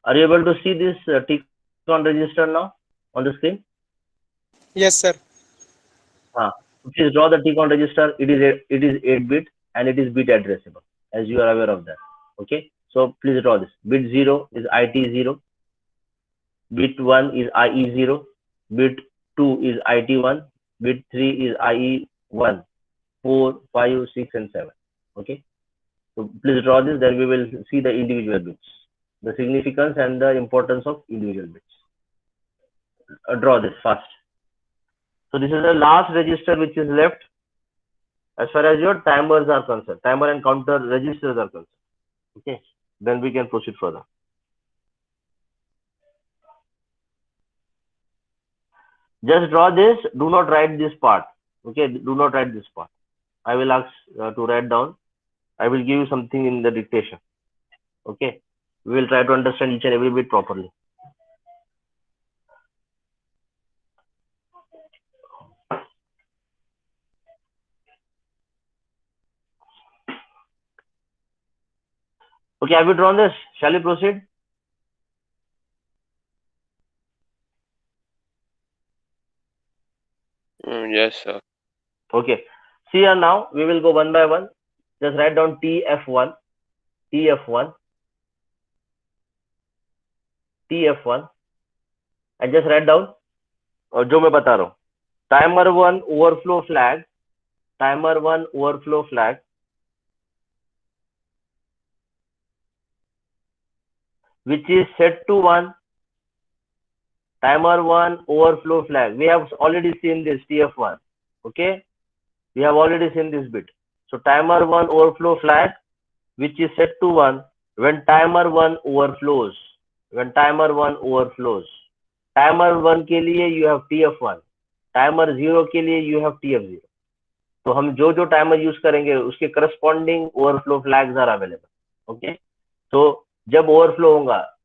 Are you able to see this TCON register now on the screen? Yes, sir. Ah, please draw the TCON register. It is 8-bit and it is bit addressable, as you are aware of that. Okay, so please draw this. Bit 0 is IT0, bit 1 is IE0, bit 2 is IT1, bit 3 is IE1, 4, 5, 6, and 7. Okay, so please draw this. Then we will see the individual bits, the significance and the importance of individual bits. Draw this fast. So this is the last register which is left as far as your timers are concerned, timer and counter registers are concerned. Okay, then we can proceed further. Just draw this. Do not write this part. Okay, do not write this part. I will ask to write down. I will give you something in the dictation. Okay, we will try to understand each and every bit properly. Okay, have you drawn this? Shall we proceed? Yes, sir. Okay. See here now, we will go one by one. Just write down TF1, TF1, TF1, and just write down जो मैं बता रहा हूँ. Timer 1 overflow flag, timer 1 overflow flag, which is set to 1. Timer 1 overflow flag. We have already seen this TF1. Okay, we have already seen this bit. So timer 1 overflow flag, which is set to 1 when timer 1 overflows. When timer 1 overflows. Timer 1 के लिए you have TF1. Timer 0 के लिए you have TF0. तो हम जो जो timer use करेंगे उसके corresponding overflow flags are available. Okay, तो जब ओवरफ्लो होगा,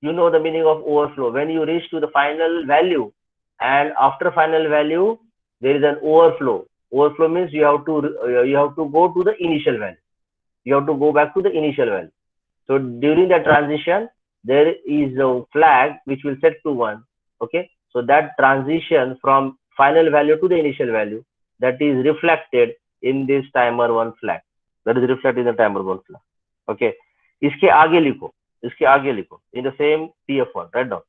you know the meaning of overflow. When you reach to the final value and after final value there is an overflow. Overflow means you have to go to the initial value. You have to go back to the initial value. So during the transition there is a flag which will set to 1. Okay, so that transition from final value to the initial value, that is reflected in this timer 1 flag. That is reflected in the timer 1 flag. Okay, इसके आगे लिखो, इसके आगे लिखो in the same TF1. Write down.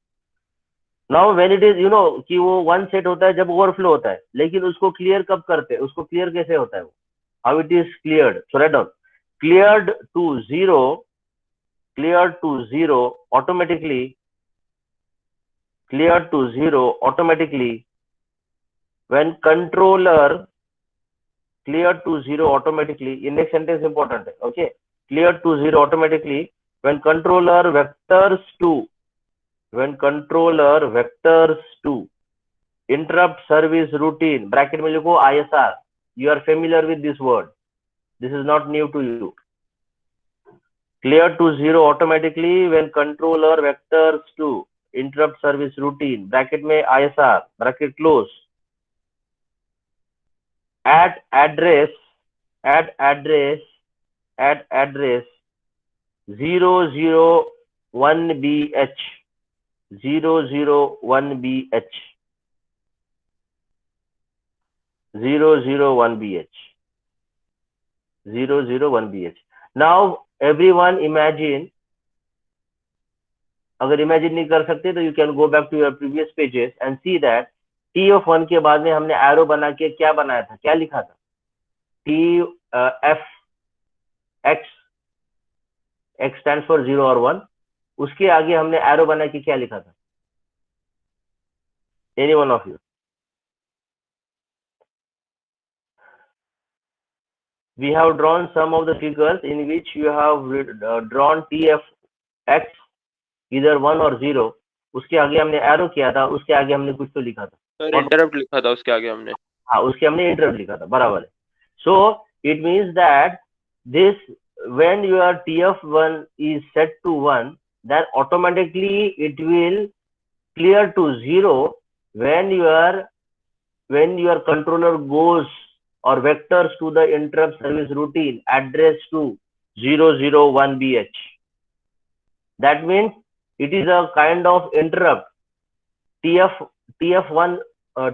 Now when it is, you know कि वो 1 set होता है जब ओवरफ्लो होता है, लेकिन उसको क्लियर कब करते हैं, उसको क्लियर कैसे होता है वो, how it is cleared. So write down. Cleared to 0, cleared to 0 automatically, cleared to 0 automatically when controller, cleared to 0 automatically. In next sentence important. Okay, cleared to 0 automatically when controller vectors to, when controller vectors to interrupt service routine, bracket में लिखो ISR. You are familiar with this word. This is not new to you. Cleared to 0 automatically when controller vectors to interrupt service routine, bracket में ISR, bracket close. At address, at address, at address 001BH, 001BH, 001BH, 001BH. Now everyone imagine, अगर imagine नहीं कर सकते तो you can go back to your previous pages and see that TF1 के बाद में हमने एरो बना के क्या बनाया था, क्या लिखा था, TF X, X stands for 0 और 1. उसके आगे हमने एरो बना के क्या लिखा था, any one of you. We have drawn some of the figures in which you have drawn TF X either 1 or 0. उसके आगे हमने एरो किया था, उसके आगे हमने कुछ तो लिखा था. सर इंटरप्ट लिखा था उसके आगे हमने. हाँ, उसके हमने इंटरप्ट लिखा था, बराबर है. So it means that this, when your TF1 is set to 1, then automatically it will clear to 0 when your controller goes or vectors to the interrupt service routine address to 001BH. That means it is a kind of interrupt. TF1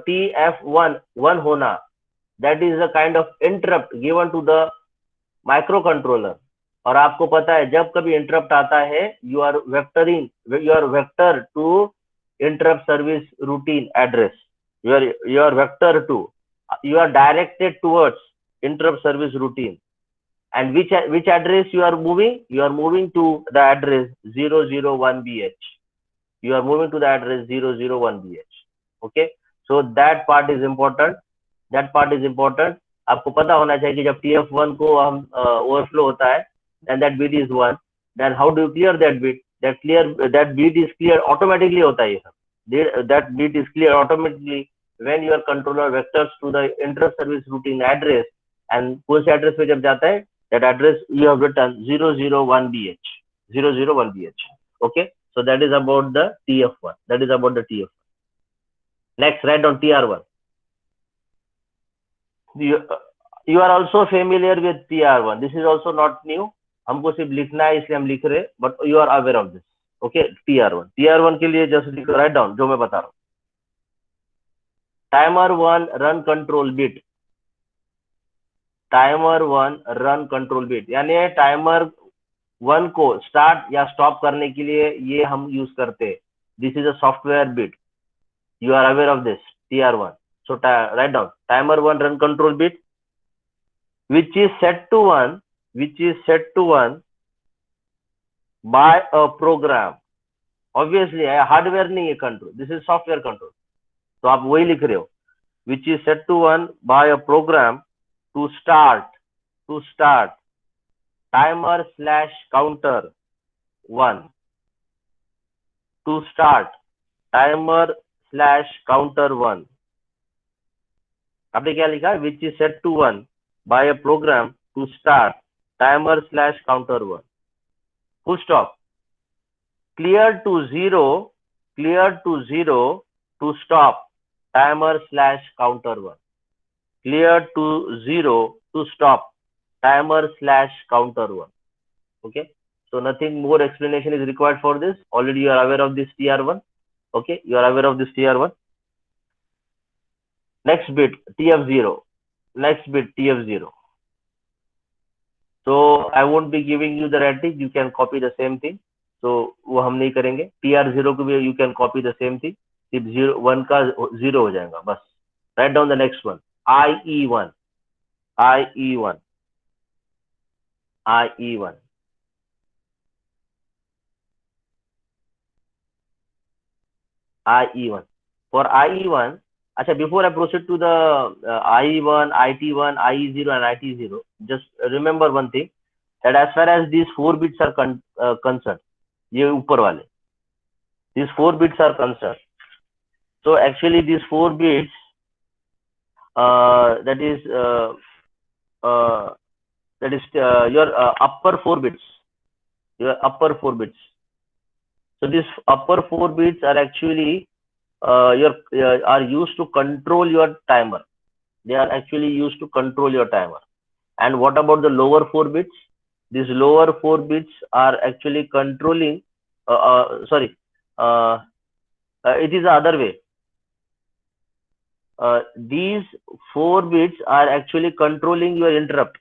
TF1 होना, that is a kind of interrupt given to the microcontroller. और आपको पता है जब कभी interrupt आता है, you are vector to interrupt service routine address. You are vector to, you are directed towards interrupt service routine. And which address you are moving? You are moving to the address 001BH. You are moving to the address 001BH. Okay, so that part is important. आपको पता होना चाहिए कि जब TF1 को हम overflow होता है, and that bit is 1, then how do you clear that bit? That bit is cleared automatically होता है ये सब. That bit is cleared automatically when your controller vectors to the interrupt service routine address. And कौन से address पे जब जाता है, that address you have written 001BH. 001BH. Okay, so that is about the TF1. Next, write down TR1. You are also familiar with TR1. This is also not new. हमको सिर्फ लिखना है इसलिए हम लिख रहे, but you are aware of this. Okay, TR1 के लिए just write down जो मैं बता रहा हूँ. Timer 1 run control bit. यानी टाइमर 1 को स्टार्ट या स्टॉप करने के लिए ये हम यूज करते हैं. This is a software bit. You are aware of this, TR1. So write down timer 1 run control bit, which is set to 1 by a program. Obviously hardware नहीं है control, this is software control. तो आप वही लिख रहे हो, which is set to 1 by a program to start timer/counter 1. To start timer/counter 1. आपने क्या लिखा? Which is set to 1 by a program to start timer/counter 1. Full stop. Clear to zero to stop timer/counter 1. Clear to 0 to stop timer/counter 1. Okay, so nothing more explanation is required for this. Already you are aware of this TR1. Okay, you are aware of this TR1. Next bit TF0. So I won't be giving you the rating, you can copy the same thing. So वो हम नहीं करेंगे. TR0 को भी you can copy the same thing. सिर्फ 1 का 0 हो जाएगा बस. Write down the next one. IE1. For IE1, अच्छा, before I proceed to the IE1, IT1, IE0 and IT0, just remember one thing, that as far as these 4 bits are concerned, ये ऊपर वाले, these 4 bits are concerned. So actually these 4 bits, that is your upper 4 bits. So these upper 4 bits are actually are used to control your timer. They are actually used to control your timer. And what about the lower 4 bits? These lower 4 bits are actually controlling. It is the other way. These 4 bits are actually controlling your interrupt.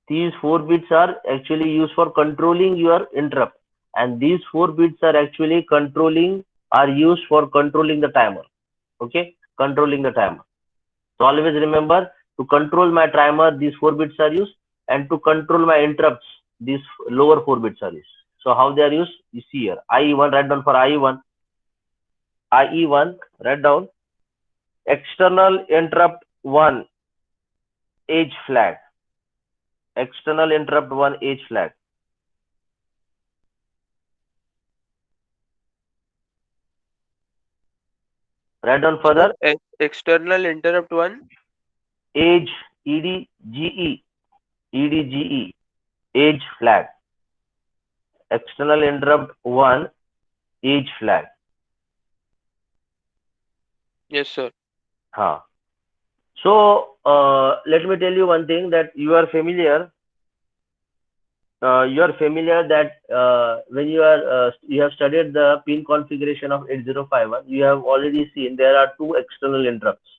These 4 bits are actually used for controlling your interrupt, and these 4 bits are actually used for controlling the timer. Okay, controlling the timer. So always remember, to control my timer, these 4 bits are used, and to control my interrupts, these lower 4 bits are used. So how they are used, you see here. IE1, write down for IE1. Write down external interrupt 1 age flag. External interrupt 1 age flag. Write down further. External interrupt 1 age, EDGE, age flag. External interrupt 1 age flag. Yes sir. हाँ. So let me tell you one thing, that you are familiar you are familiar that when you have studied the pin configuration of 8051, you have already seen there are two external interrupts.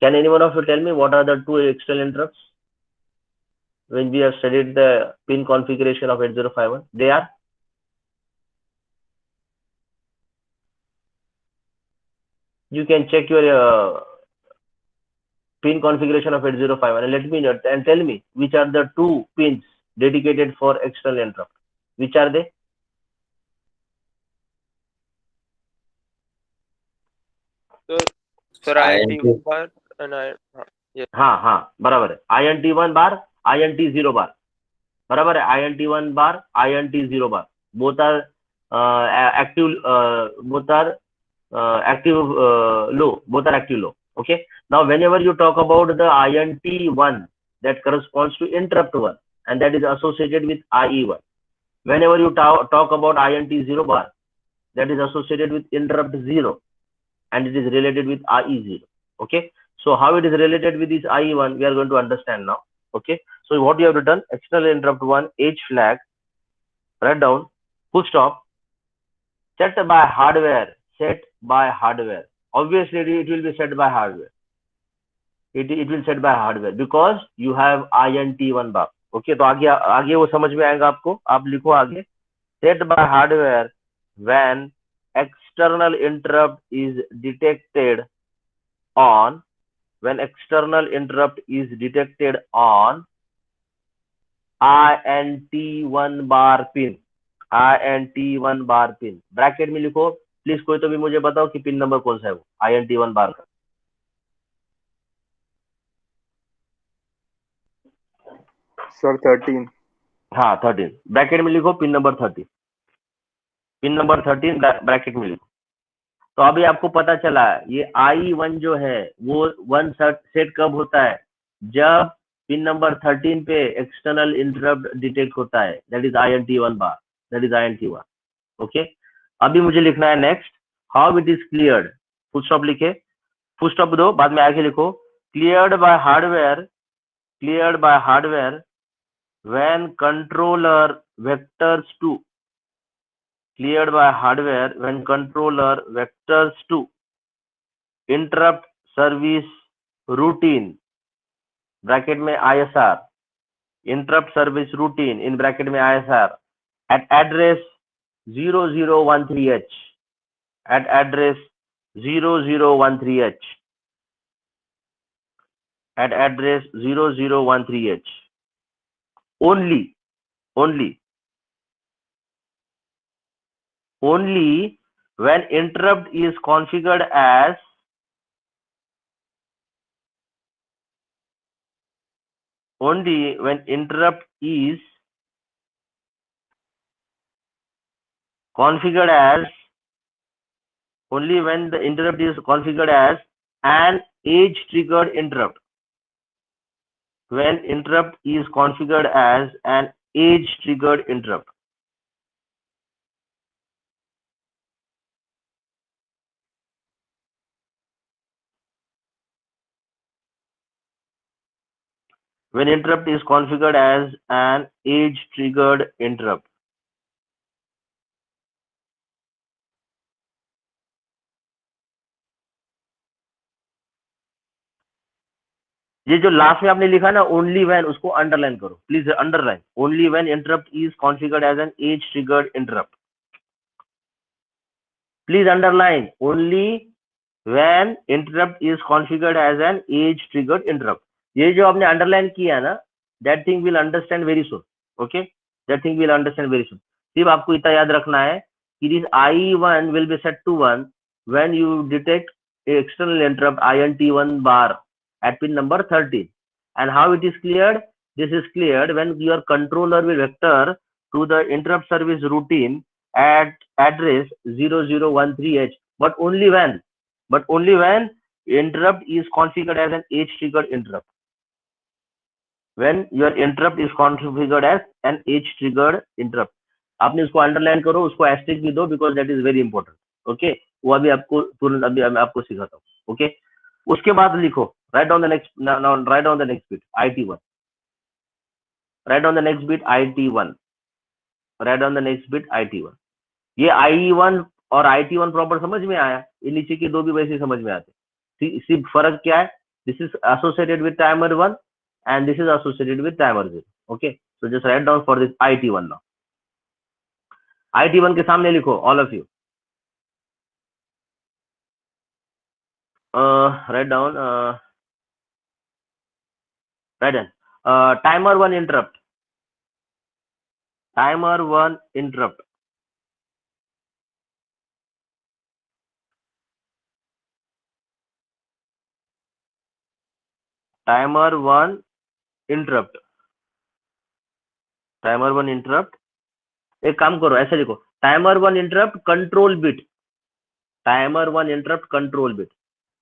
Can anyone of you tell me what are the two external interrupts when we have studied the pin configuration of 8051? They are, you can check your pin configuration of 8051 and let me know and tell me which are the two pins dedicated for external interrupt. Which are they? Sir, INT1 bar and yes. हाँ बराबर है. INT1 bar, INT0 bar. बराबर है. INT1 bar, INT0 bar. Both are active. Both are active low. Both are active low. Okay. Now, whenever you talk about the INT1, that corresponds to interrupt 1, and that is associated with IE1. Whenever you talk about INT0 bar, that is associated with interrupt 0, and it is related with IE0. Okay. So how it is related with this IE1, we are going to understand now. Okay. So what you have written, external interrupt 1, H flag, write down, full stop, set by hardware, Obviously, it will be set by hardware. It will set by hardware because you have INT1 bar. Okay, तो आगे वो समझ में आएगा आपको. आप लिखो आगे, set by hardware when external interrupt is detected on INT1 bar pin. INT1 bar pin. Bracket में लिखो प्लीज. कोई तो भी मुझे बताओ कि पिन नंबर कौन सा है वो INT1 बार का. सर 13. हाँ 13. ब्रैकेट में लिखो pin number 13. Pin number 13 bracket में लिखो. तो अभी आपको पता चला ये IE1 जो है वो 1 सेट कब होता है, जब पिन नंबर 13 पे एक्सटर्नल इंटरप्ट डिटेक्ट होता है. That is INT1 bar. That is INT1. Okay. अभी मुझे लिखना है next, how it is cleared. Full stop लिखे, फुल स्टॉप दो, बाद में आगे लिखो, cleared by hardware when controller vectors to interrupt service routine bracket में ISR, interrupt service routine in bracket में ISR at address 0013H, at address 0013H, at address 0013H. Only when interrupt is configured as only when the interrupt is configured as an age triggered interrupt. When interrupt is configured as an age triggered interrupt. When interrupt is configured as an age triggered interrupt. ये जो last में आपने लिखा ना only when, उसको underline करो please. Underline only when interrupt is configured as an edge triggered interrupt. Please underline only when interrupt is configured as an edge triggered interrupt. ये जो आपने अंडरलाइन किया ना, that thing will understand very soon. Okay, that thing will understand very soon. सिर्फ आपको इतना याद रखना है कि this IE1 will be set to 1 when you detect external interrupt INT1 bar at pin number 13. And how it is cleared? This is cleared when your controller will vector to the interrupt service routine at address 0013H, but only when interrupt is configured as an age triggered interrupt. When your interrupt is configured as an age triggered interrupt. आपने उसको underline करो, उसको asterisk भी दो, because that is very important. Okay, वो अभी आपको तुरंत अभी मैं आपको सिखाता हूँ. ओके, उसके बाद लिखो, write down the next bit, IT1. write down the next bit IT1, write down the next bit IT1. ये IE1 और IT1 प्रॉपर समझ में आया, ये नीचे के दो भी वैसे समझ में आते, सिर्फ फर्क क्या है, this is associated with timer 1 and this is associated with timer 0. Okay, so just write down for this IT1 now. IT1 के सामने लिखो all of you. Write down write down timer 1 interrupt, timer 1 interrupt, timer 1 interrupt, timer 1 interrupt. एक काम करो, ऐसे लिखो, timer 1 interrupt control bit, timer 1 interrupt control bit,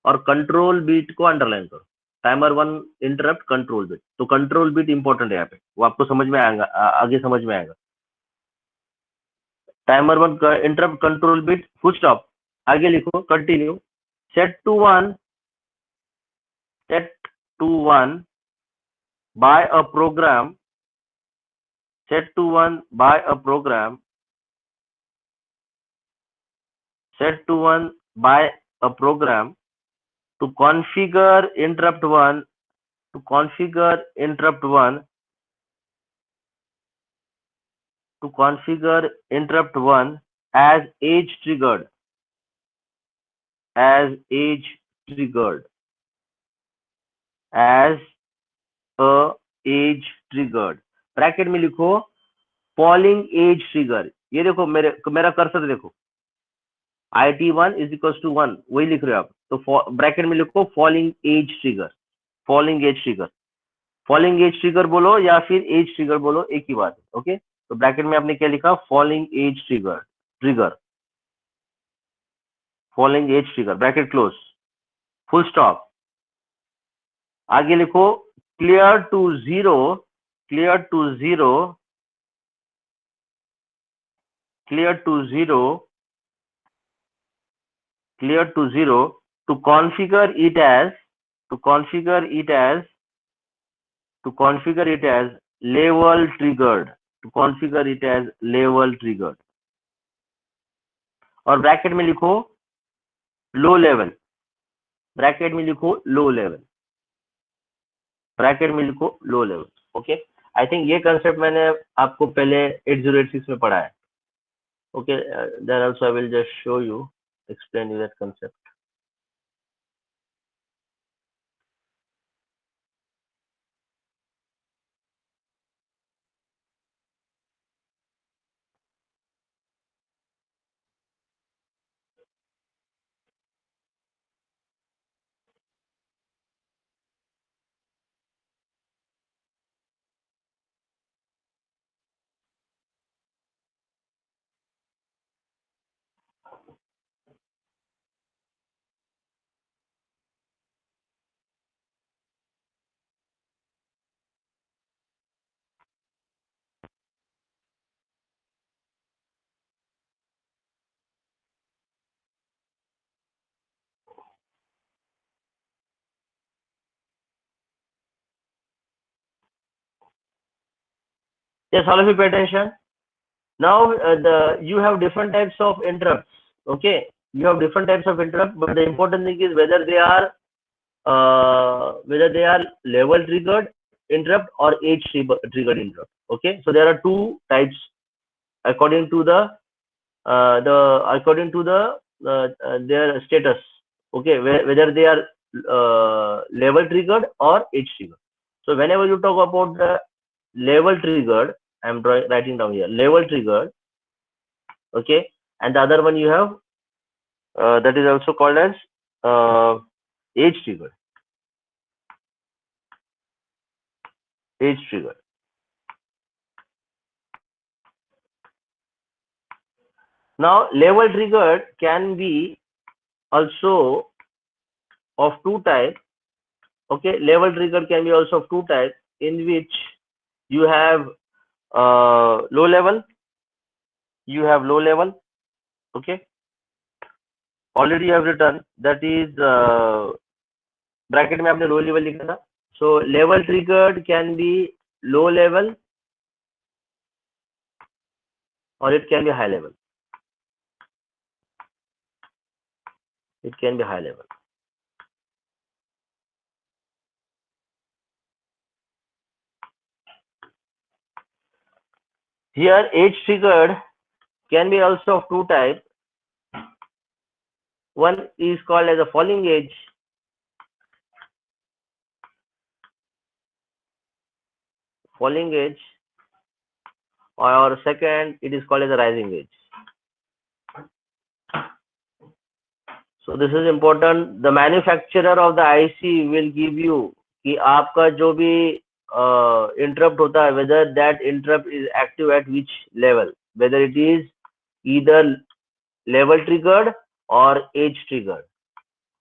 और control beat को अंडरलाइन करो, टाइमर 1 इंटरप्ट कंट्रोल बीट. तो कंट्रोल बीट इंपॉर्टेंट है यहाँ पे, वो आपको समझ में आएगा, आगे समझ में आएगा. Timer 1 interrupt control bit, full stop, आगे लिखो, continue, set to 1 by a program, set to 1 by a program, set to 1 by a program to configure interrupt 1, to configure interrupt 1, to configure interrupt 1 as age triggered, as age triggered, as a age triggered. Bracket में लिखो falling edge trigger. ये देखो मेरा cursor देखो, IT1 is equal to 1, वही लिख रहे हो आप, तो ब्रैकेट में लिखो falling edge trigger, falling edge trigger, falling edge trigger बोलो या फिर एज ट्रिगर बोलो, एक ही बात है. ओके, तो ब्रैकेट में आपने क्या लिखा, falling edge trigger, trigger, falling edge trigger, bracket close, full stop. आगे लिखो clear to 0, clear to 0, clear to 0, clear to 0 to configure it as, to configure it as, to configure it as level triggered, to configure it as level triggered. और bracket में लिखो low level, bracket में लिखो low level, bracket में लिखो low level. Okay, I think ये concept मैंने आपको पहले 8086 में पढ़ा है. Okay, then also I will just show you, explain you that concept. Yes, all of you pay attention. Now you have different types of interrupts. Okay, you have different types of interrupts, but the important thing is whether they are level triggered interrupt or age triggered interrupt. Okay, so there are two types according to their status. Okay, whether they are level triggered or age triggered. So whenever you talk about the level triggered, I'm writing down here level triggered. Okay, and the other one you have that is also called as age triggered. Age triggered. Now level triggered can be also of two types. Okay, level triggered can be also of two types, in which you have low level, you have low level. Okay, already you have written, that is bracket में आपने low level लिखा था. So level triggered can be low level or it can be high level. It can be high level. Here age triggered can be also of two types. One is called as a falling edge. Falling edge, or second, it is called as a rising edge. So this is important. The manufacturer of the IC will give you कि आपका जो भी interrupt होता है, whether that interrupt is active at which level, whether it is either level triggered or edge triggered.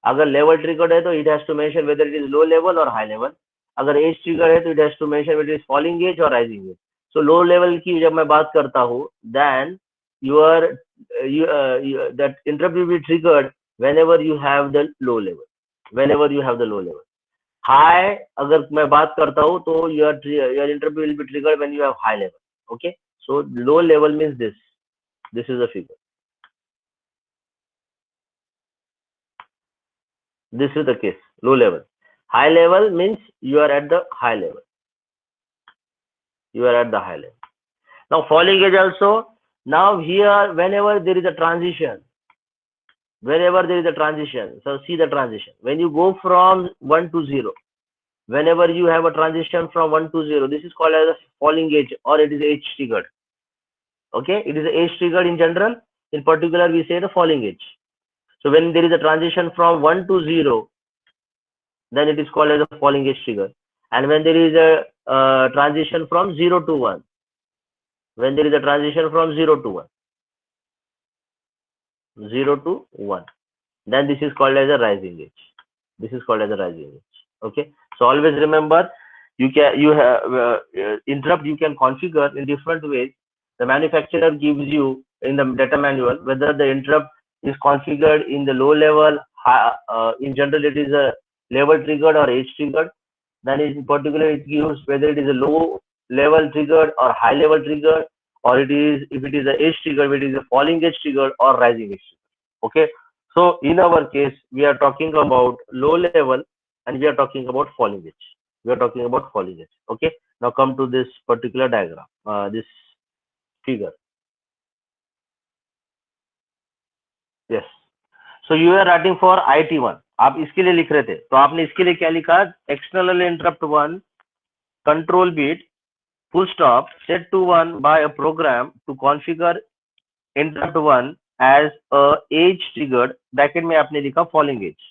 अगर level triggered है तो it has to mention whether it is low level or high level. अगर edge triggered है तो it has to mention whether it is falling edge or rising edge. So low level की जब मैं बात करता हूँ, then that interrupt will be triggered whenever you have the low level. Whenever you have the low level. High, अगर मैं बात करता हूँ तो your interrupt will be triggered when you have high level. Okay, so low level means this. This is the figure. This is the case. Low level. High level means you are at the high level. You are at the high level. Now falling edge also. Now here, whenever there is a transition, so see the transition. When you go from 1 to 0, whenever you have a transition from 1 to 0, this is called as a falling edge, or it is edge triggered. Okay, it is edge triggered in general. In particular, we say the falling edge. So when there is a transition from 1 to 0, then it is called as a falling edge trigger. And when there is a transition from 0 to 1, when there is a transition from 0 to 1, 0 to 1, then this is called as a rising edge. This is called as a rising edge. Okay, so always remember, you have interrupt you can configure in different ways. The manufacturer gives you in the data manual whether the interrupt is configured in the low level, in general it is a level triggered or edge triggered. Then in particular it gives whether it is a low level triggered or high level triggered, or it is, if it is a edge triggered, it is a falling edge triggered or rising edge triggered. Okay, so in our case we are talking about low level and we are talking about falling edge. We are talking about falling edge. Okay, now come to this particular diagram, this figure. Yes, so you are writing for IT1. आप इसके लिए लिख रहे थे, तो आपने इसके लिए क्या लिखा? External interrupt 1 control bit full stop set to 1 by a program to configure interrupt 1 as a edge triggered, bracket में आपने लिखा falling edge,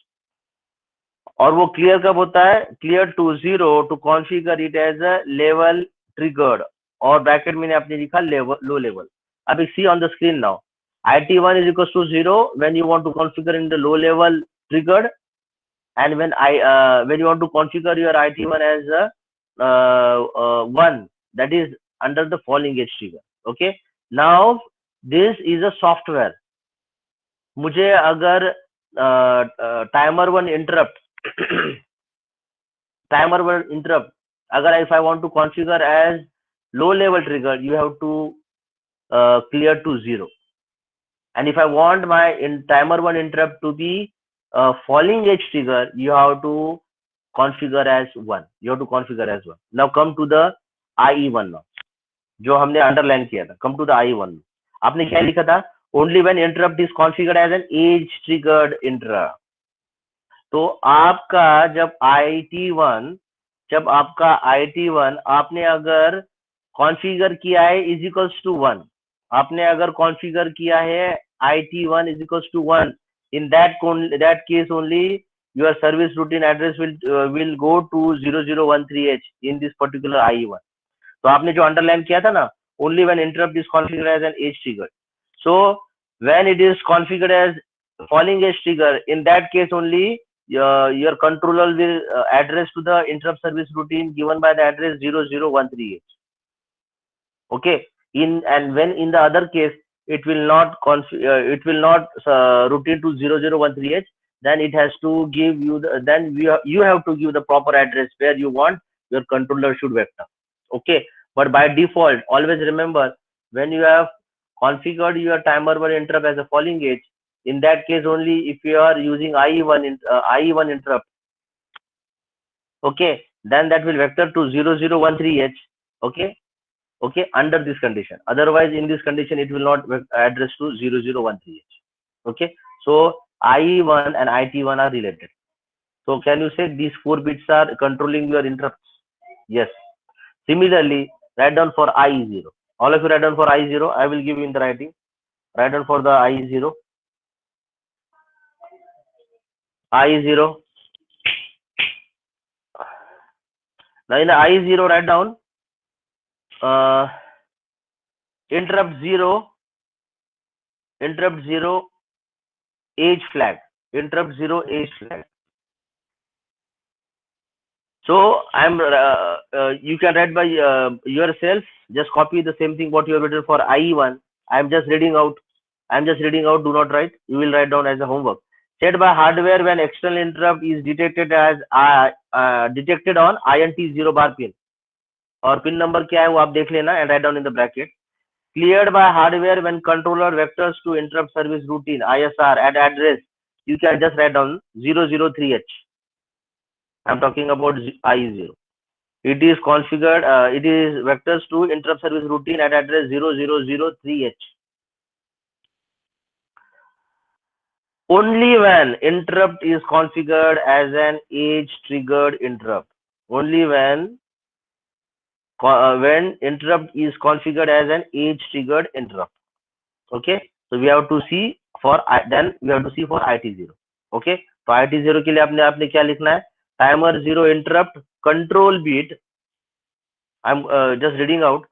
और वो क्लियर कब होता है? Clear to 0 to configure it as a level triggered, और bracket में आपने लिखा लो लेवल. अब see on the screen now, IT1 is equals to 0 when you want to configure in the low level triggered, and when you want to configure your IT1 as a 1, that is under the falling edge trigger. Okay, now this is a software. मुझे अगर timer 1 interrupt timer 1 interrupt, अगर if I want to configure as low level trigger, you have to clear to 0. And if I want my timer 1 interrupt to be falling edge trigger, you have to configure as 1. You have to configure as 1. Now come to the IE1 now, जो हमने underline किया था. Come to the IE1. आपने क्या लिखा था? Only when interrupt is configured as an edge triggered interrupt. तो आपका जब IT1 आपने अगर कॉन्फ़िगर किया है इज इक्वल्स टू 1, आपने अगर कॉन्फ़िगर किया है IT1 is equals to 1, in that case only your service routine address will go to 0013H in this particular IE1. तो आपने जो अंडरलाइन किया था ना, only when interrupt is configured as an edge trigger. So when it is configured as falling edge trigger, in that case only your controller will address to the interrupt service routine given by the address 0013H. Okay, and when in the other case it will not routine to 0013H, then it has to give you you have to give the proper address where you want your controller should vector. Okay, but by default always remember, when you have configured your timer 1 interrupt as a falling edge. In that case only, if you are using IE1 interrupt, okay, then that will vector to 0013H, okay, under this condition. Otherwise, in this condition, it will not address to 0013H, okay. So IE1 and IT1 are related. So can you say these 4 bits are controlling your interrupts? Yes. Similarly, write down for IE0. All of you write down for IE0. I will give you in the writing. Write down for the IE0. IE0. Now in the IE0, write down interrupt 0, age flag. Interrupt 0, age flag. So you can write by yourself. Just copy the same thing what you have written for IE1. I'm just reading out. Do not write. You will write down as a homework. Set by hardware when external interrupt is detected as detected on INT0 bar pin. और pin number क्या है वो आप देख लेना and write down in the bracket. Cleared by hardware when controller vectors to interrupt service routine ISR at address. You can just write down 003H. I'm talking about IE0. It is configured. It is vectors to interrupt service routine at address 0003H. Only when interrupt is configured as an age triggered interrupt. Only when interrupt is configured as an age triggered interrupt. Okay. So we have to see for IT0. Okay. तो IT0 के लिए आपने क्या लिखना है? Timer 0 interrupt control bit. I'm just reading out.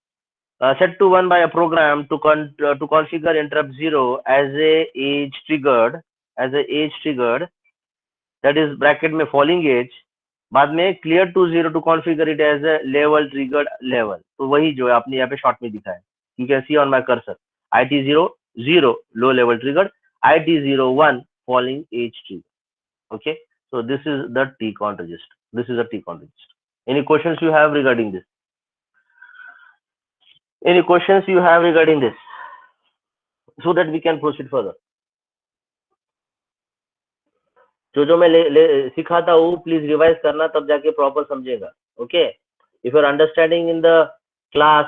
Set to 1 by a program to configure interrupt 0 as a age triggered, that is bracket में falling edge. बाद में clear to 0 to configure it as a level triggered level. तो वही जो है आपने यहाँ पे शॉर्ट में दिखा है. You can see on my cursor. IT0 0 low level triggered, IT0 1 falling edge trigger. Okay. So this is the TCON register. Any questions you have regarding this? So that we can proceed further. जो मैं सिखाता हूँ please revise करना, तब जाके proper समझेगा. Okay. If you are understanding in the class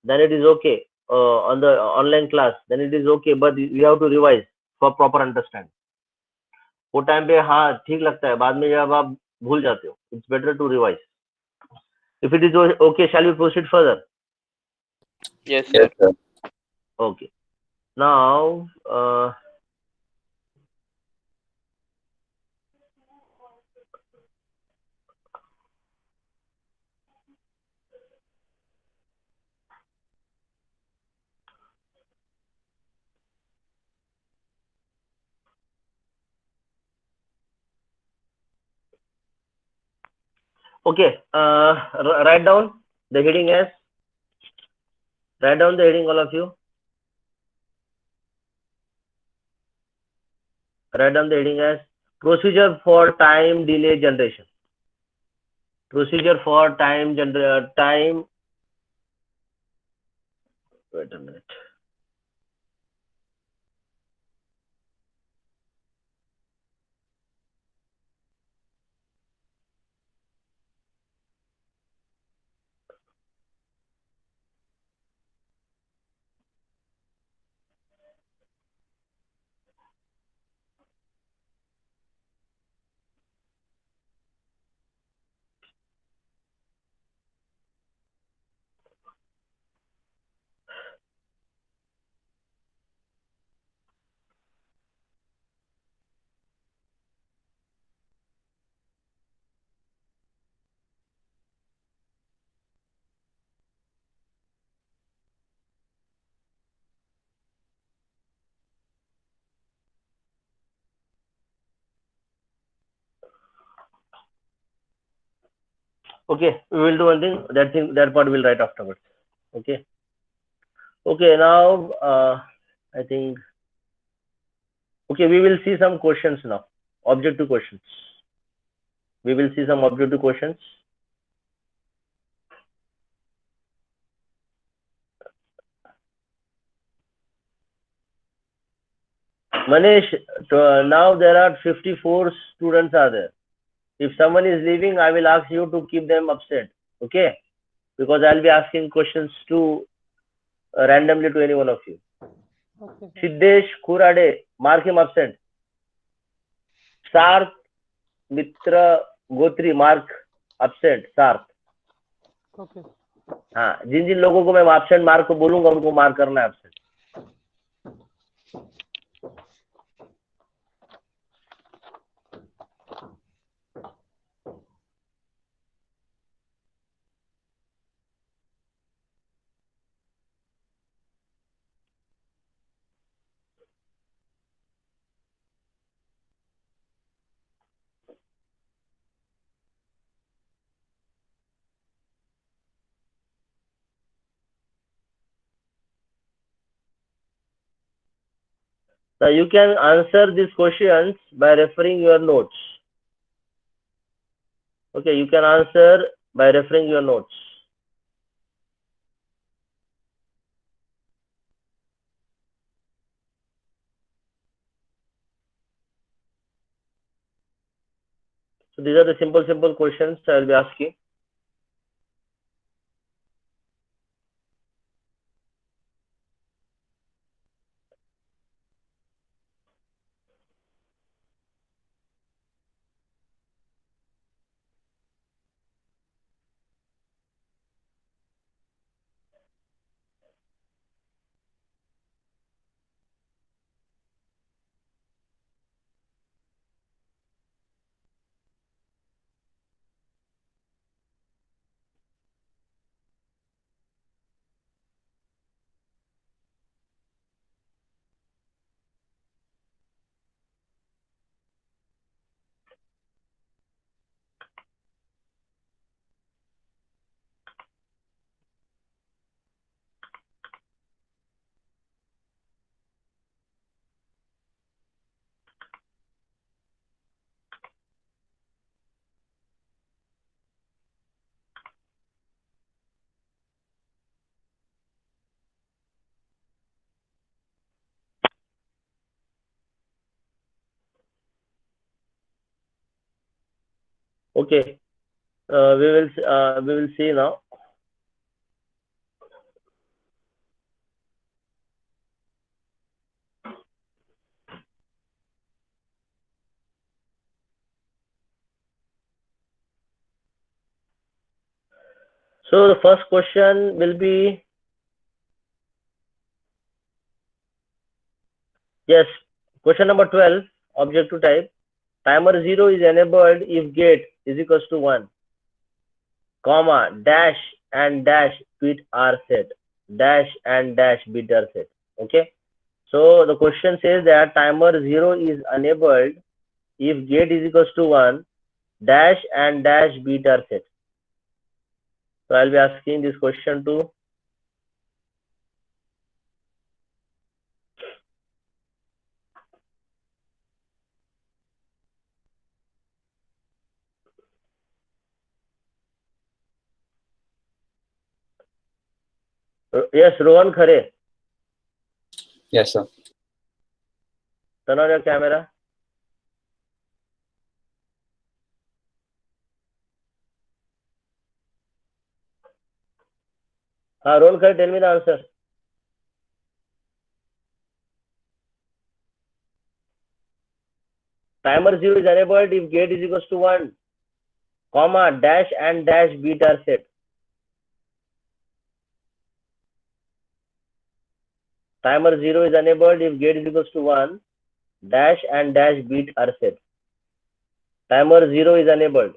then it is okay. On the online class then it is okay, but you have to revise for proper understanding. वो time पे हाँ ठीक लगता है, बाद में जब आप भूल जाते हो. It's better to revise. If it is okay, shall we proceed further? Yes, sir. Okay. Now okay, write down the heading as, all of you. Write down the heading as procedure for time delay generation. Wait a minute. Okay, we will do one thing. That part we'll write afterwards. Okay. Okay. Now I think. Okay, we will see some questions now. Objective questions. We will see some objective questions. Manish, now there are 54 students are there. If someone is leaving, I will ask you to keep them absent. Okay? Because I'll be asking questions to randomly to any one of you. Okay, sir. Siddesh Kurade, mark him absent. Sarth Mitra Gotri, mark absent. Sarth. Okay. हाँ, जिन जिन लोगों को मैं absent mark को बोलूंगा उनको mark करना है absent. Now you can answer these questions by referring your notes. Okay, you can answer by referring your notes. So these are the simple questions I will be asking. Okay, we will see now. So the first question will be, yes, question number 12, objective type. Timer 0 is enabled if gate is equals to 1, comma, dash and dash bit are set. Dash and dash bit are set. Okay. So the question says that timer 0 is enabled if gate is equals to 1, dash and dash bit are set. So I'll be asking this question to yes, Rohan Khare. Yes, sir. Turn on your camera. Rohan Khare, tell me the answer. Timer 0 is enabled if gate is equals to 1, comma, dash and dash bit are set. Timer 0 is enabled if gate is equals to 1, dash and dash bit are set. Timer 0 is enabled.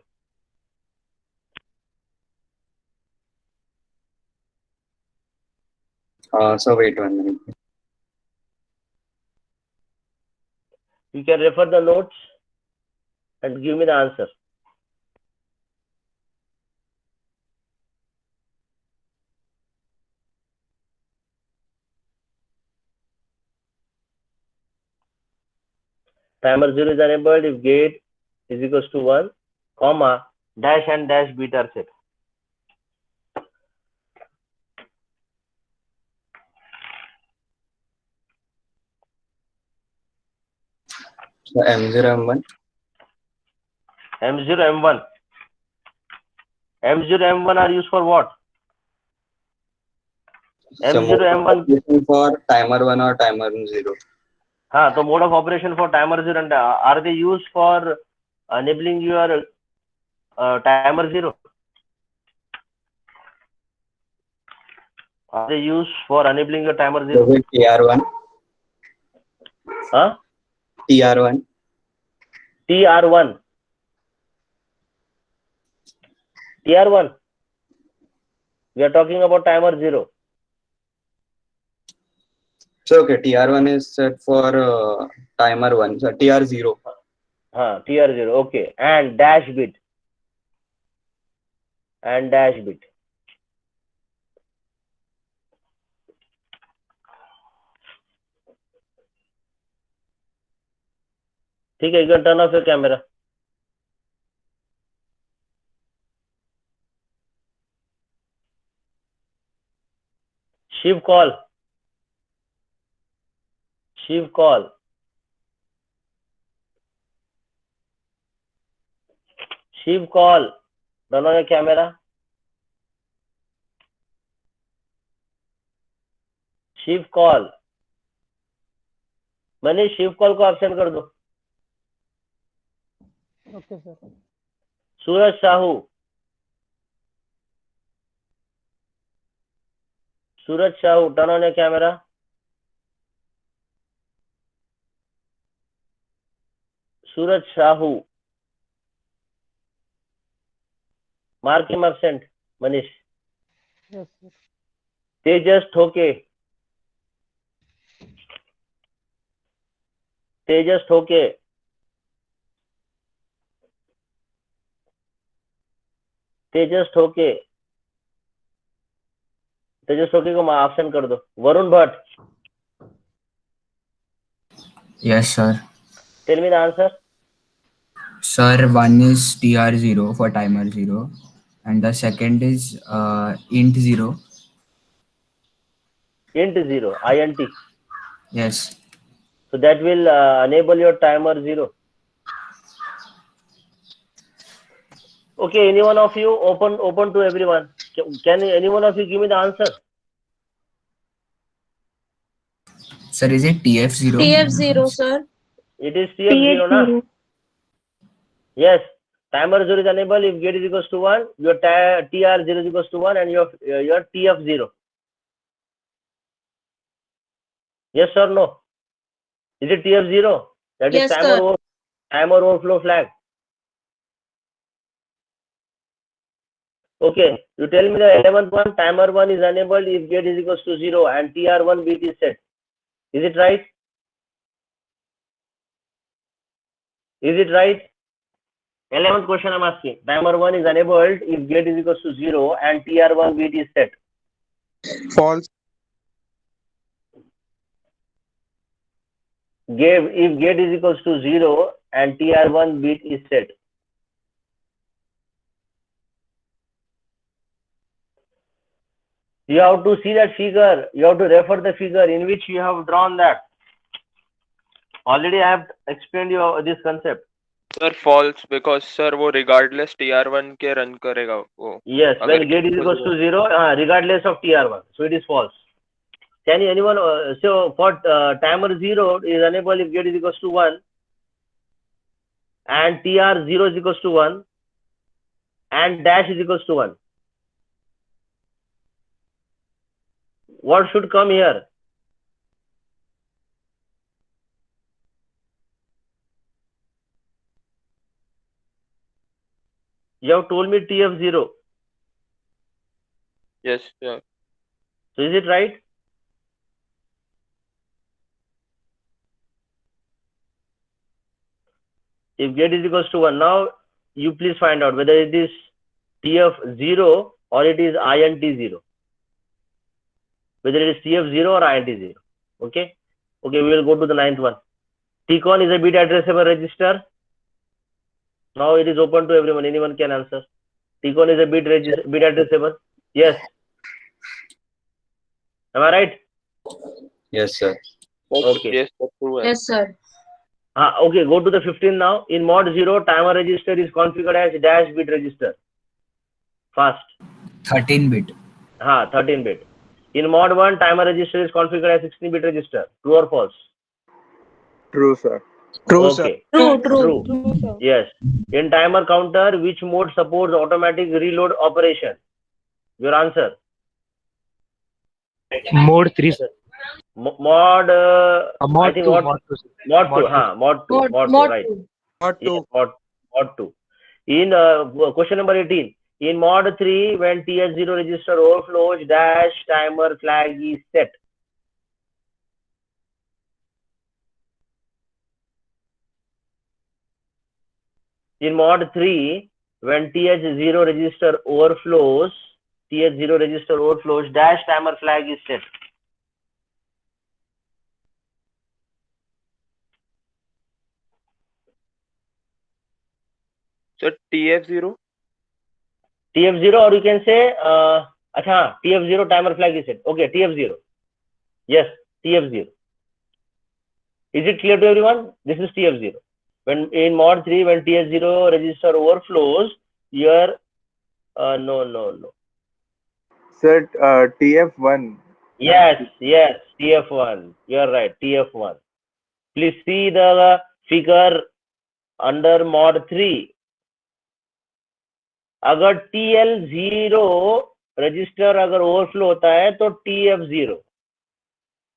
So wait 1 minute. You can refer the notes and give me the answer. Timer 0 is enabled if gate is equals to 1, comma, dash and dash bit are set. So M0, M1. M0, M1. M0, M1 are used for what? So M0, mode of M1. operation for timer 1 or timer 0. So mode of operation for timer 0 and are they used for enabling your timer 0? Are they used for enabling your timer 0? So with TR1. Huh? TR1. TR1. TR1. We are talking about timer 0. So okay, TR1 is set for timer 1. So TR0. TR0. Okay. And dash bit. And dash bit. ठीक है, you can turn off your camera. Shiv call. Shiv call. Shiv call. Turn on your camera. Shiv Kaul. मैंने शिव कॉल को option कर दो. Okay, sir. Suraj Sahu. Suraj Sahu, turn on your camera. Suraj Sahu. Mark him absent. Manish. Yes, sir. Tejas Thoke. Tejas Thoke. Tejas Thoke. Tejas ठोके को option कर दो. Varun Bhatt. Yes, sir. Tell me the answer. Sir, one is TR0 for timer 0, and the second is int 0. int 0. int. Yes. So that will enable your timer 0. Okay, any one of you, open to everyone. Can any one of you give me the answer? Sir, is it TF0? TF0, sir. It is TF0, na? Yes. Timer 0 is enabled if gate is equals to 1, your TR0 is equals to 1, and your TF0. Yes or no? Is it TF0? That is Yes, sir. timer overflow flag. Okay, you tell me the 11th one. Timer 1 is enabled if gate is equals to 0 and TR1 bit is set. Is it right? Is it right? 11th question I'm asking. Timer 1 is enabled if gate is equals to 0 and TR1 bit is set. False. If gate is equals to 0 and TR1 bit is set. You have to see that figure. You have to refer the figure in which you have drawn that. Already I have explained you this concept. Sir false because sir वो regardless TR1 के run करेगा वो. Yes, अगर when gate is equals to 0, regardless of TR1. So it is false. Can anyone, so for timer 0 is enabled if gate is equals to 1 and TR0 is equals to 1 and dash is equals to 1. What should come here? You have told me TF0. Yes, sir. So is it right? If gate is equals to 1, now you please find out whether it is TF0 or it is INT0. Whether it is TF0 or INT0. Okay? Okay, we will go to the 9th one. TCON is a bit addressable register. Now it is open to everyone. Anyone can answer. TCON is a bit addressable. Yes. Am I right? Yes, sir. Okay. Yes, sir. True. Yes, sir. Okay, go to the 15 now. In mod 0, timer register is configured as dash bit register. Fast. 13 bit. 13 bit. In mod 1, timer register is configured as 16 bit register. True or false? True, sir. True, sir. Okay. True, true. True. True, sir. Yes. In timer counter, which mode supports automatic reload operation? Your answer. Mode 3, sir. Mod. I Mod think 2. what? Mod 2, sir. Mod 2. Mod 2. Mod 2. Right. Two. Mod Yes, 2. mod 2. In question number 18. In mod 3, when TH0 register overflows, dash timer flag is set. In mod 3, when TH0 register overflows, dash timer flag is set. So TF0. TF0, or you can say, TF0 timer flag is set. Okay, TF0. Yes, TF0. Is it clear to everyone? This is TF0. When in mod 3, when TH0 register overflows, here, no. Sir, TF1. Yes, TF1. You're right, TF1. Please see the figure under mod 3. अगर TL0 register अगर overflow होता है तो TF0,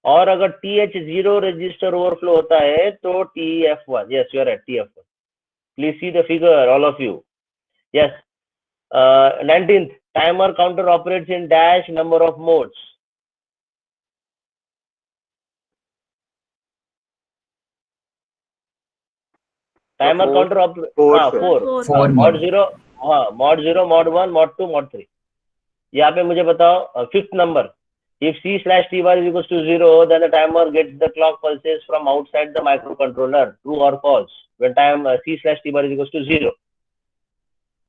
और अगर TH0 register overflow होता है तो TF1. Yes, you are right, TF1. Please see the figure, all of you. Yes. 19th, timer counter operates in dash number of modes. Timer counter operates 4, sir. 4. Four mod mode. 0, mod 0, mod 1, mod 2, mod 3. यहाँ पे मुझे बताओ 5th number. If C/T bar is equals to 0, then the timer gets the clock pulses from outside the microcontroller. True or false? When time C/T bar is equals to 0.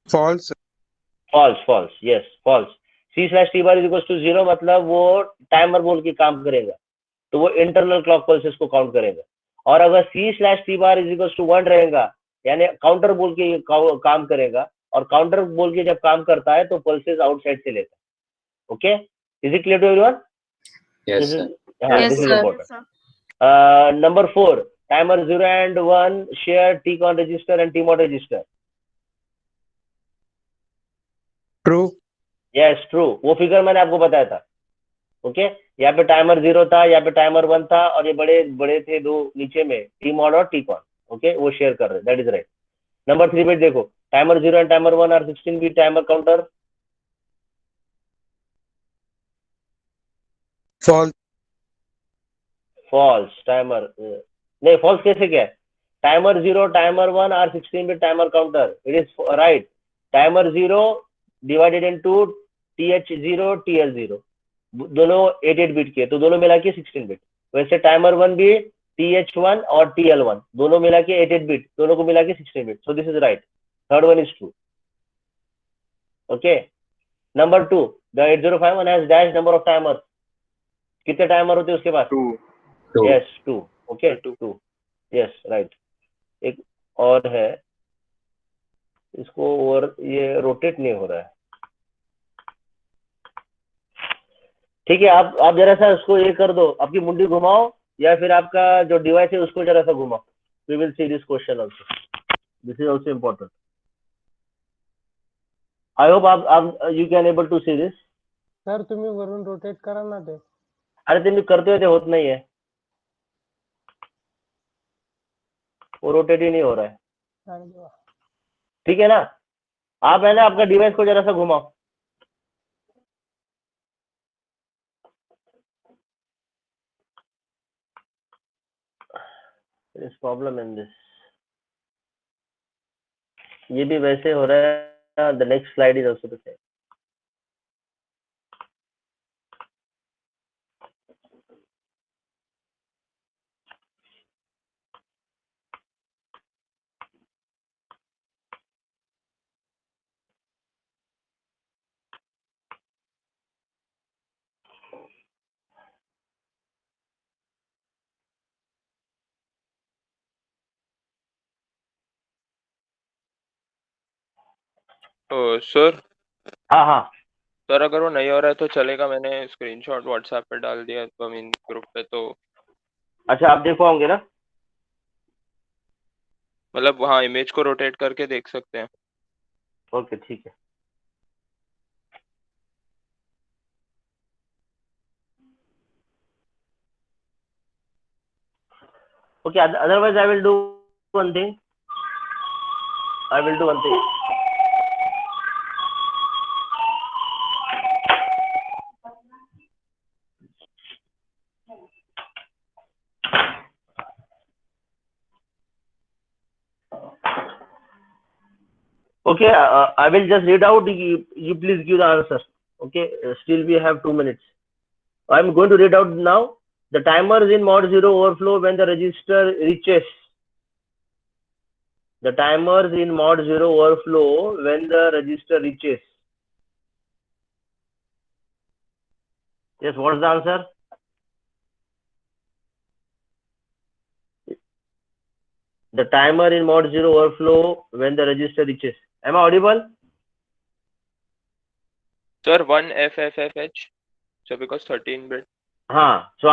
False, sir. False. Yes, false. C/T bar is equals to 0 मतलब वो timer बोल के काम करेगा, तो वो internal clock pulses को count करेगा. और अगर C/T bar is equals to 1 रहेगा, यानी काउंटर बोल के काम करेगा, और काउंटर बोल के जब काम करता है तो पल्सेस आउटसाइड से लेता है. Okay, is it clear to everyone? Yes, sir. Yes, This is sir. important. Number 4, timer 0 and 1 share TCON register and TMOD register. True. Yes, true. वो फिगर मैंने आपको बताया था. ओके, यहाँ पे टाइमर 0 था, यहाँ पे टाइमर 1 था, और ये बड़े थे दो नीचे में, TMOD और TCON. ओके, वो शेयर कर रहे. That is right. नंबर 3 पे देखो, timer 0 and timer 1 are 16 bit timer counter. False. False. Timer नहीं, फॉल्स कैसे क्या है? Timer 0, timer 1 are 16 bit timer counter. It is right. Timer 0 divided into TH0 TL0, दोनों 8 बिट के, तो दोनों मिला के 16 बिट. वैसे टाइमर 1 भी TH1 और TL1 दोनों मिला के 8 बिट, दोनों को मिला के 16 bit. So this is right. Third one is true. Okay. Number 2, the 8051 has dash number of timers. कितने टाइमर होते हैं उसके पास? 2. Two. Yes, 2. Okay, 2. Yes, right. एक और है, इसको और ये रोटेट नहीं हो रहा है. ठीक है, आप जरा सा उसको ये कर दो, आपकी मुंडी घुमाओ, या फिर आपका जो डिवाइस है उसको जरा सा घुमाओ. We will see this question also. This is also important. I hope आप you can able to see this. Sir तुम्ही वरून रोटेट करा ना ते. अरे ते मी करतोय, ते होत नाहीये, वो रोटेट ही नहीं हो रहा है. अरे देवा. ठीक है ना, आप है ना आपका डिवाइस को जरा सा घुमाओ. There is problem in this. ये भी वैसे हो रहा है. The next slide is also the same. Sir हाँ हाँ सर अगर वो नहीं हो रहा है तो चलेगा, मैंने स्क्रीनशॉट व्हाट्सएप पे डाल दिया तो मीन ग्रुप पे, तो अच्छा आप देख पाओगे ना? मतलब हाँ इमेज को रोटेट करके देख सकते हैं। ओके ठीक है। Okay, otherwise I will do one thing. I will do one thing. Okay, I will just read out. You please give the answer. Okay, still we have 2 minutes. I'm going to read out now. The timer is in mod 0 overflow when the register reaches. The timer is in mod 0 overflow when the register reaches. Yes, what's the answer? The timer in mod 0 overflow when the register reaches. Am I audible? Sir 1FFFH, so because 13-bit. So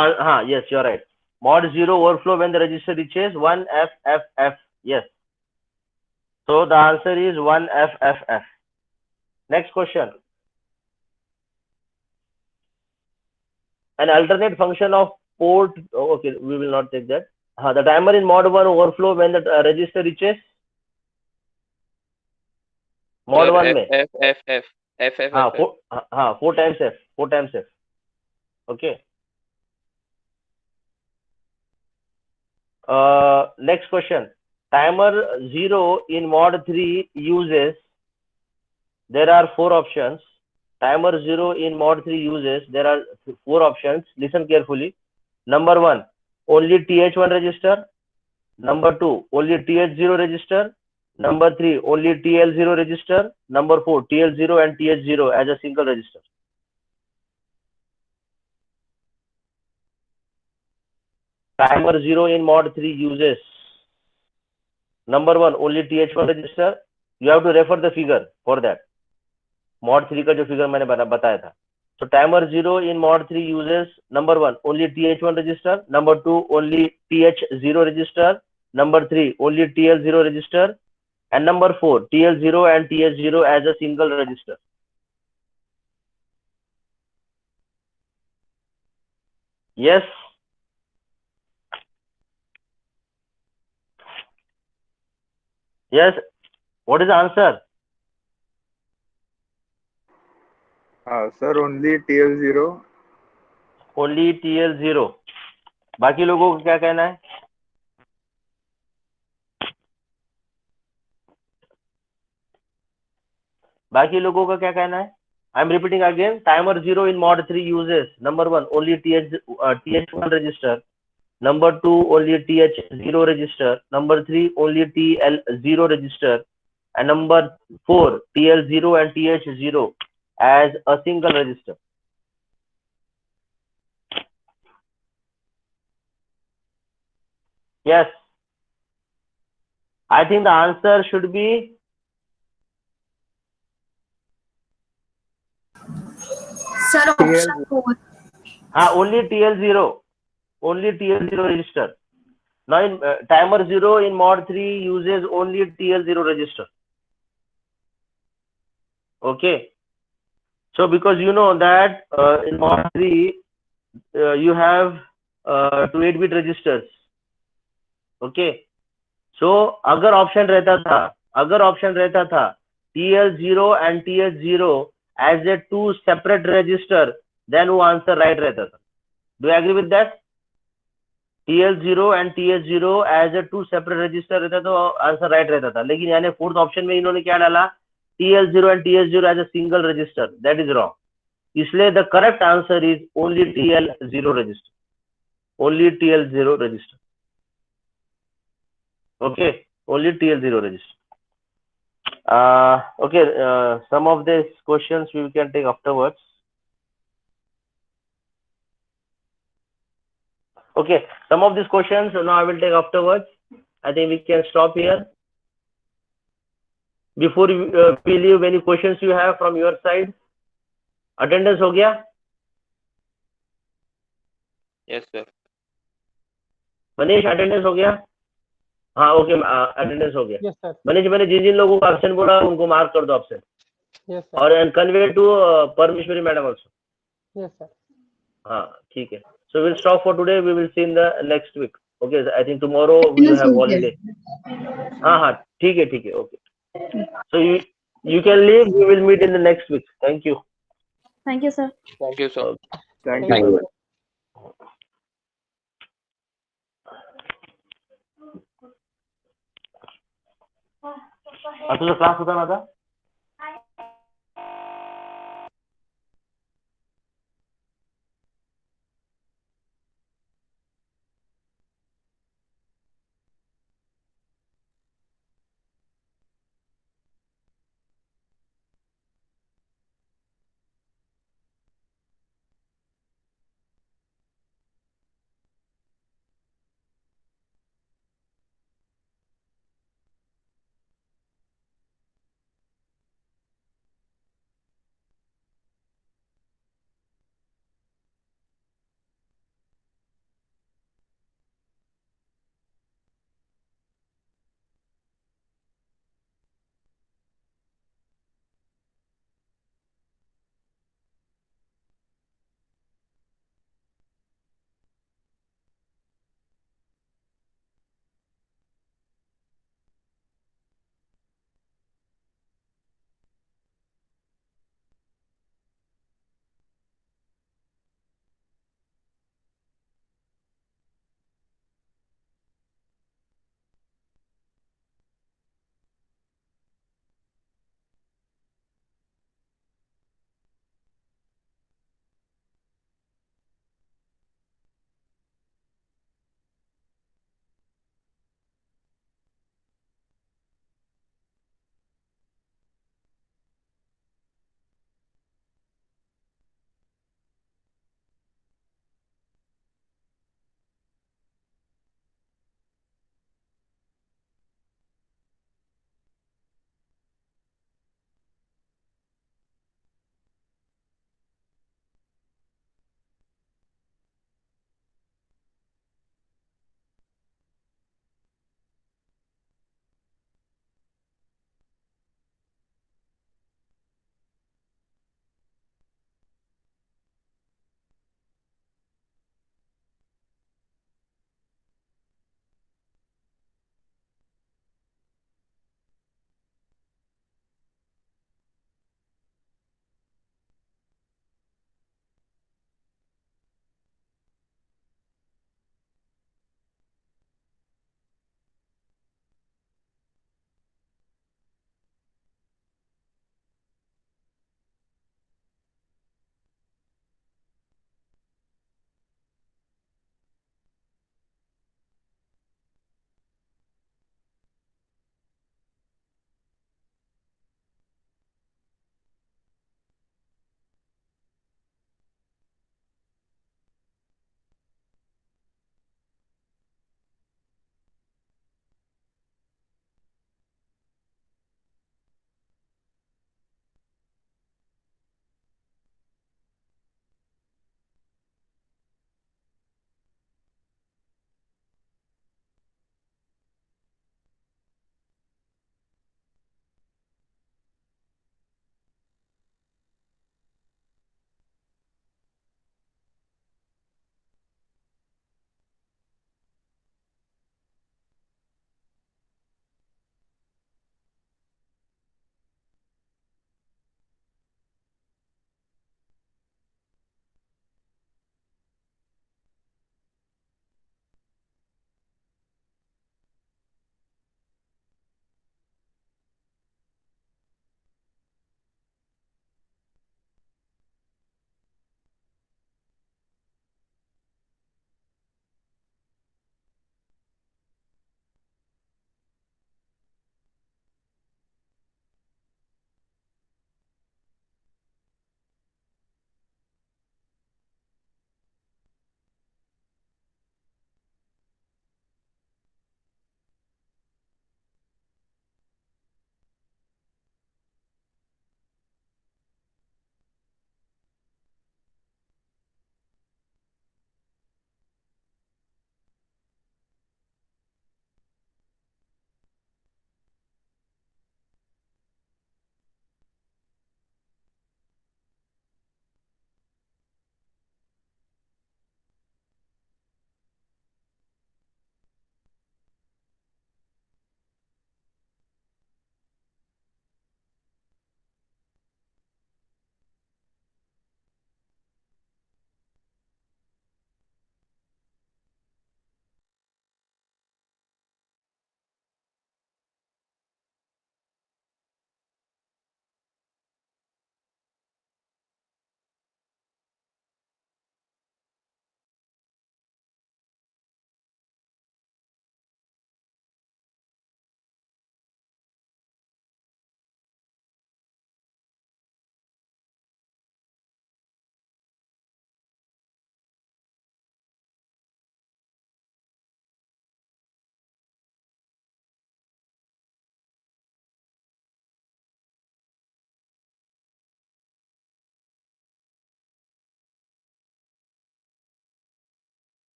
yes, you're right. Mod 0 overflow when the register reaches 1FFF. Yes. So the answer is 1FFF. Next question. An alternate function of port. Oh, okay, we will not take that. The timer in mod 1 overflow when the register reaches mod sir 1 में. FFFF. 4 times F. 4 times F. Okay. Next question. Timer 0 in mod 3 uses. There are 4 options. Timer 0 in mod 3 uses. There are 4 options. Listen carefully. Number 1, only TH1 register. Number 2, only TH0 register. Number 3, only TL0 register. Number 4, TL0 and TH0 as a single register. Timer 0 in mod 3 uses. Number 1, only TH1 register. You have to refer the figure for that. Mod 3 का जो figure मैंने बताया था. So timer 0 in mod 3 uses number 1, only TH1 register. Number 2, only TH0 register. Number 3, only TL0 register. And number 4, TL0 and TH0 as a single register. Yes. Yes. What is the answer? Sir, only TL0. Only TL0. बाकी लोगों को क्या कहना है? बाकी लोगों का क्या कहना है? I'm repeating again. Timer 0 in mod 3 uses number 1, only TH1 register. Number 2, only TH0 register. Number 3, only TL0 register. And number 4, TL0 and TH0 as a single register. Yes. I think the answer should be Sir, option 4. only TL0. Only TL0 register. Now in timer 0 in mod 3 uses only TL0 register. Okay. So because you know that in mod 3 you have 2 8-bit registers. Okay. So अगर option रहता था TL0 and TH0 as a 2 separate register, then वो answer right रहता था. Do you agree with that? TL0 and TH0 as a 2 separate register रहता तो answer right रहता था. लेकिन यानी फोर्थ ऑप्शन में इन्होंने क्या डाला? TL0 and TH0 as a single register. That is wrong. इसलिए the correct answer is only TL0 register. Only TL0 register. Okay, only TL0 register. Okay, some of these questions we can take afterwards. Okay, some of these questions now I will take afterwards. I think we can stop here before we leave, any questions you have from your side? Attendance हो गया? Yes, sir. Manish attendance हो गया? हाँ okay, attendance हो गया. Yes sir. Manish, मैंने जिन जिन लोगों को एब्सेंट बोला उनको मार्क कर दो एब्सेंट. Yes sir. और convey to Parameshwari madam also. Yes sir. हाँ ठीक है. So we'll stop for today. We will see in the next week. Okay, I think tomorrow we will have holiday. हाँ ठीक है okay. So you can leave. We will meet in the next week. Thank you. Thank you, sir. Thank you, sir. Thank Thank you. you. तुझा class होता ना आता?